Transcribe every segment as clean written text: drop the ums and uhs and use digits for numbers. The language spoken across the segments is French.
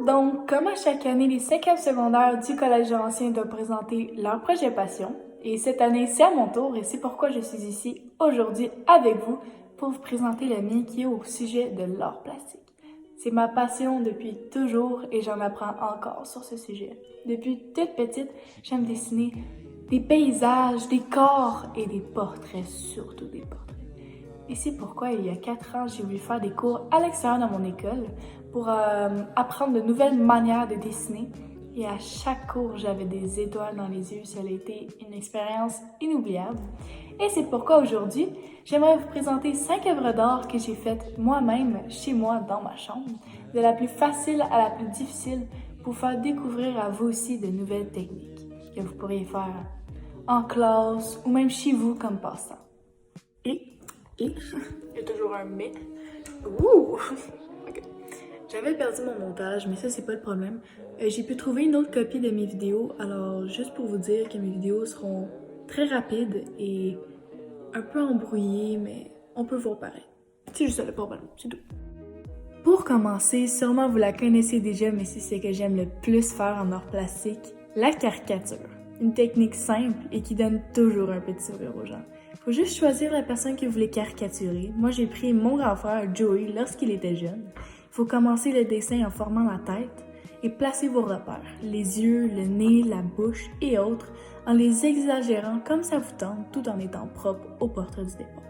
Donc, comme à chaque année, les 5e secondaires du Collège Laurentien doivent présenter leur projet passion. Et cette année, c'est à mon tour et c'est pourquoi je suis ici aujourd'hui avec vous pour vous présenter le mien qui est au sujet de l'art plastique. C'est ma passion depuis toujours et j'en apprends encore sur ce sujet. Depuis toute petite, j'aime dessiner des paysages, des corps et des portraits, surtout des portraits. Et c'est pourquoi, il y a 4 ans, j'ai voulu faire des cours à l'extérieur de mon école pour apprendre de nouvelles manières de dessiner. Et à chaque cours, j'avais des étoiles dans les yeux. Ça a été une expérience inoubliable. Et c'est pourquoi aujourd'hui, j'aimerais vous présenter 5 œuvres d'art que j'ai faites moi-même, chez moi, dans ma chambre, de la plus facile à la plus difficile, pour faire découvrir à vous aussi de nouvelles techniques que vous pourriez faire en classe ou même chez vous comme passe-temps. Et il y a toujours un mais. Ouh! Okay. J'avais perdu mon montage, mais ça, c'est pas le problème. J'ai pu trouver une autre copie de mes vidéos, alors juste pour vous dire que mes vidéos seront très rapides et un peu embrouillées, mais on peut voir pareil. C'est juste ça le problème, c'est tout. Pour commencer, sûrement vous la connaissez déjà, mais c'est ce que j'aime le plus faire en art plastique, la caricature. Une technique simple et qui donne toujours un petit sourire aux gens. Faut juste choisir la personne que vous voulez caricaturer. Moi, j'ai pris mon grand frère, Joey, lorsqu'il était jeune. Il faut commencer le dessin en formant la tête et placer vos repères, les yeux, le nez, la bouche et autres, en les exagérant comme ça vous tente, tout en étant propre au portrait du départ.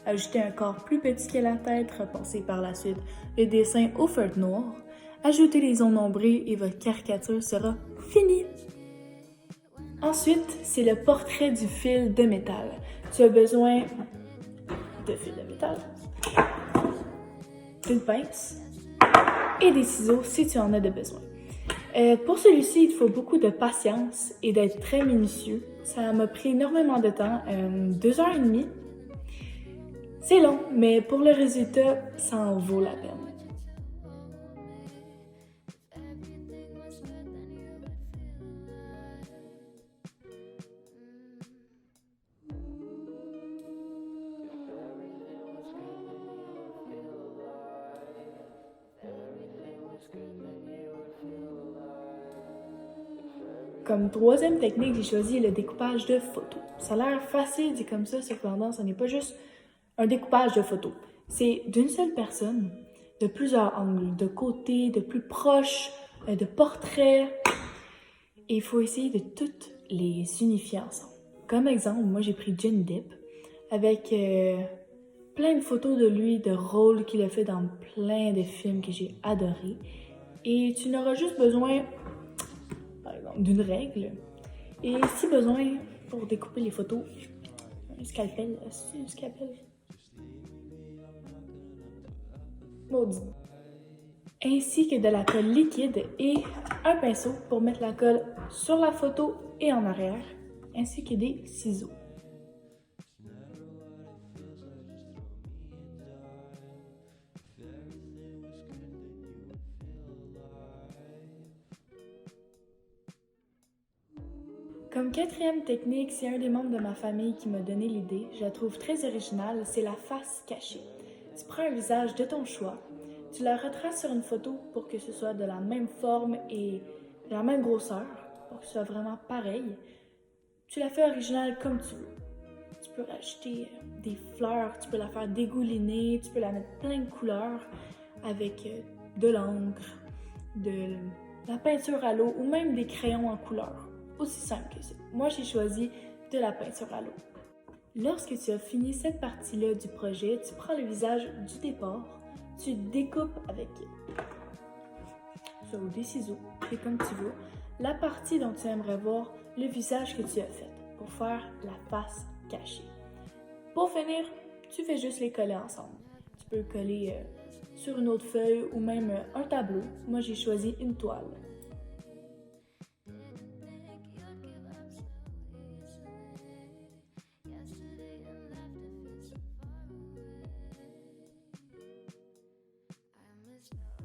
Ajoutez un corps plus petit que la tête, repassez par la suite le dessin au feutre noir, ajoutez les ondes ombrées et votre caricature sera finie. Ensuite, c'est le portrait du fil de métal. Tu as besoin de fil de métal, d'une pince et des ciseaux si tu en as de besoin. Pour celui-ci, il faut beaucoup de patience et d'être très minutieux. Ça m'a pris énormément de temps, 2h30. C'est long, mais pour le résultat, ça en vaut la peine. Comme troisième technique, j'ai choisi le découpage de photos. Ça a l'air facile dit comme ça, cependant, ce n'est pas juste un découpage de photos. C'est d'une seule personne, de plusieurs angles, de côté, de plus proche, de portraits. Et il faut essayer de toutes les unifier ensemble. Comme exemple, moi j'ai pris Johnny Depp avec plein de photos de lui, de rôles qu'il a fait dans plein de films que j'ai adorés. Et tu n'auras juste besoin, par exemple, d'une règle. Et si besoin, pour découper les photos, un scalpel. C'est un scalpel? Maudit. Ainsi que de la colle liquide et un pinceau pour mettre la colle sur la photo et en arrière, ainsi que des ciseaux. Comme quatrième technique, c'est un des membres de ma famille qui m'a donné l'idée. Je la trouve très originale, c'est la face cachée. Tu prends un visage de ton choix, tu la retraces sur une photo pour que ce soit de la même forme et de la même grosseur, pour que ce soit vraiment pareil. Tu la fais originale comme tu veux. Tu peux rajouter des fleurs, tu peux la faire dégouliner, tu peux la mettre plein de couleurs avec de l'encre, de la peinture à l'eau ou même des crayons en couleur. Aussi simple que ça. Moi, j'ai choisi de la peinture à l'eau. Lorsque tu as fini cette partie-là du projet, tu prends le visage du départ, tu découpes avec sur des ciseaux, c'est comme tu veux, la partie dont tu aimerais voir le visage que tu as fait pour faire la face cachée. Pour finir, tu fais juste les coller ensemble. Tu peux coller sur une autre feuille ou même un tableau. Moi, j'ai choisi une toile.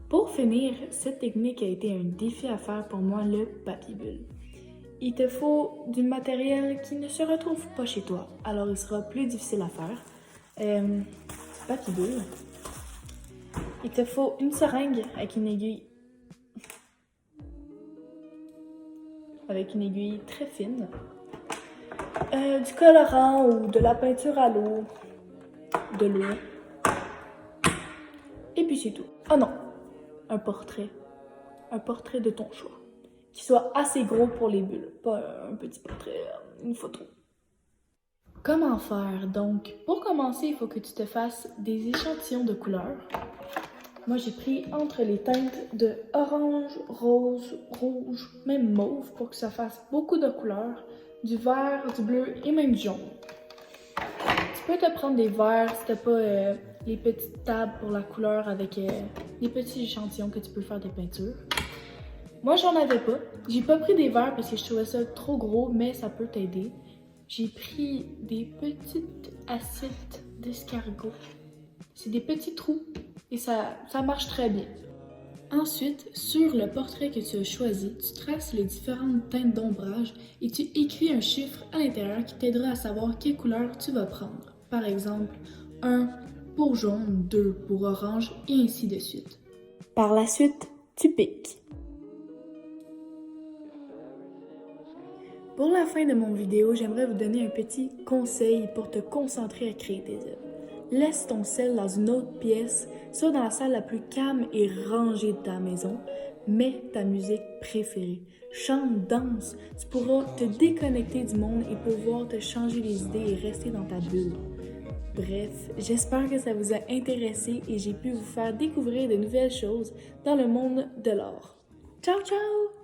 Pour finir, cette technique a été un défi à faire pour moi, le papier bulle. Il te faut du matériel qui ne se retrouve pas chez toi, alors il sera plus difficile à faire. Papier bulle. Il te faut une seringue avec une aiguille avec une aiguille très fine, du colorant ou de la peinture à l'eau, de l'eau, et puis c'est tout. Ah non, un portrait de ton choix, qui soit assez gros pour les bulles, pas un petit portrait, une photo. Comment faire? Donc, pour commencer, il faut que tu te fasses des échantillons de couleurs. Moi, j'ai pris entre les teintes de orange, rose, rouge, même mauve, pour que ça fasse beaucoup de couleurs, du vert, du bleu et même du jaune. Tu peux te prendre des verres si t'as pas les petites tables pour la couleur avec les petits échantillons que tu peux faire des peintures. Moi, j'en avais pas. J'ai pas pris des verres parce que je trouvais ça trop gros, mais ça peut t'aider. J'ai pris des petites assiettes d'escargot. C'est des petits trous et ça marche très bien. Ensuite, sur le portrait que tu as choisi, tu traces les différentes teintes d'ombrage et tu écris un chiffre à l'intérieur qui t'aidera à savoir quelle couleur tu vas prendre. Par exemple, 1 pour jaune, 2 pour orange et ainsi de suite. Par la suite, tu piques. Pour la fin de mon vidéo, j'aimerais vous donner un petit conseil pour te concentrer à créer tes œuvres. Laisse ton sel dans une autre pièce, soit dans la salle la plus calme et rangée de ta maison. Mets ta musique préférée. Chante, danse. Tu pourras te déconnecter du monde et pouvoir te changer les idées et rester dans ta bulle. Bref, j'espère que ça vous a intéressé et j'ai pu vous faire découvrir de nouvelles choses dans le monde de l'art. Ciao, ciao!